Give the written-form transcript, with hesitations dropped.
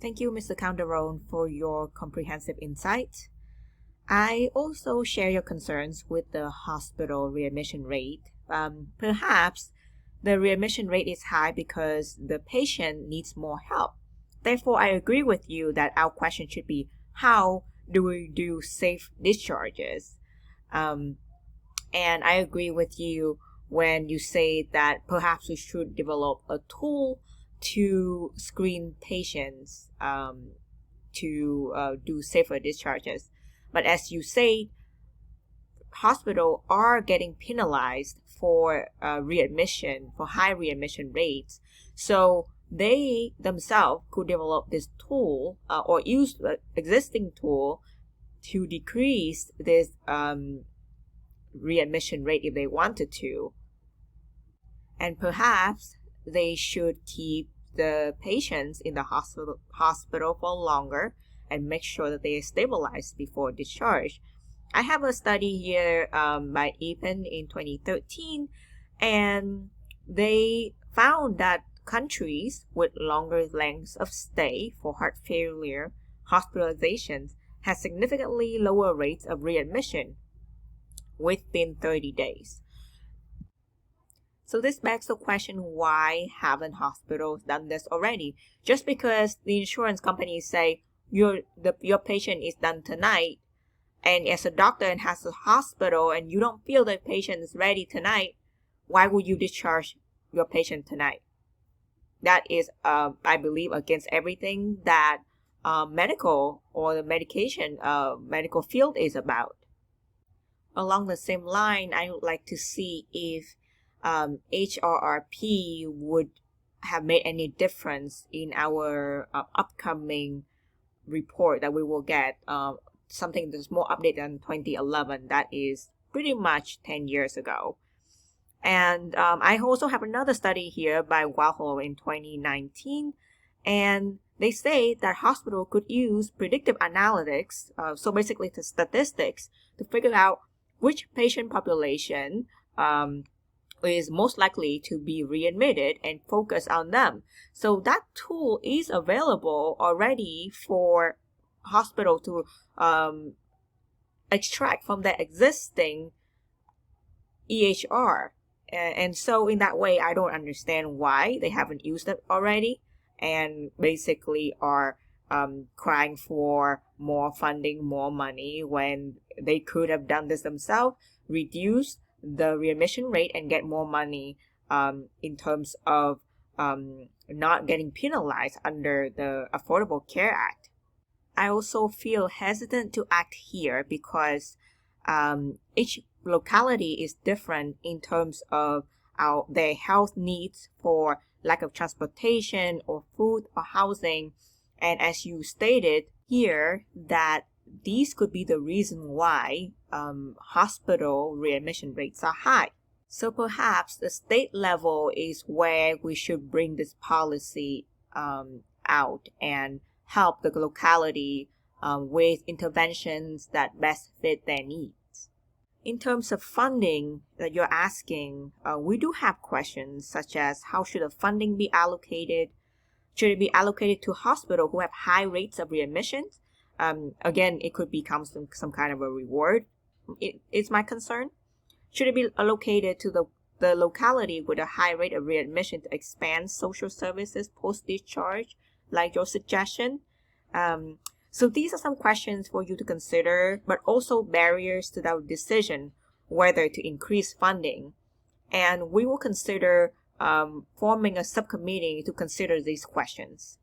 Thank you, Mr. Calderon, for your comprehensive insight. I also share your concerns with the hospital readmission rate. Perhaps the readmission rate is high because the patient needs more help. Therefore, I agree with you that our question should be, how do we do safe discharges? And I agree with you when you say that perhaps we should develop a tool to screen patients to do safer discharges. But as you say, hospitals are getting penalized for readmission, for high readmission rates. So they themselves could develop this tool or use the existing tool to decrease this readmission rate if they wanted to. And perhaps they should keep the patients in the hospital for longer and make sure that they are stabilized before discharge. I have a study here by EPEN in 2013, and they found that countries with longer lengths of stay for heart failure hospitalizations had significantly lower rates of readmission within 30 days. So this begs the question, why haven't hospitals done this already? Just because the insurance companies say your patient is done tonight, and as a doctor and has a hospital and you don't feel the patient is ready tonight, why would you discharge your patient tonight? That is, I believe, against everything that medical or the medical field is about. Along the same line, I would like to see if HRRP would have made any difference in our upcoming report that we will get, something that's more updated than 2011, that is pretty much 10 years ago. And I also have another study here by Walho in 2019, and they say that hospital could use predictive analytics, so basically the statistics, to figure out which patient population is most likely to be readmitted and focus on them. So that tool is available already for hospital to extract from their existing EHR. And so in that way, I don't understand why they haven't used it already and basically are crying for more funding, more money, when they could have done this themselves, reduce the readmission rate and get more money in terms of not getting penalized under the Affordable Care Act. I also feel hesitant to act here because each locality is different in terms of their health needs for lack of transportation or food or housing. And as you stated here, that these could be the reason why hospital readmission rates are high. So perhaps the state level is where we should bring this policy out and help the locality with interventions that best fit their needs. In terms of funding that you're asking, we do have questions such as, how should the funding be allocated? Should it be allocated to hospitals who have high rates of readmissions? Again, it could become some kind of a reward. It's my concern. Should it be allocated to the locality with a high rate of readmission to expand social services post-discharge, like your suggestion? So these are some questions for you to consider, but also barriers to our decision whether to increase funding. And we will consider forming a subcommittee to consider these questions.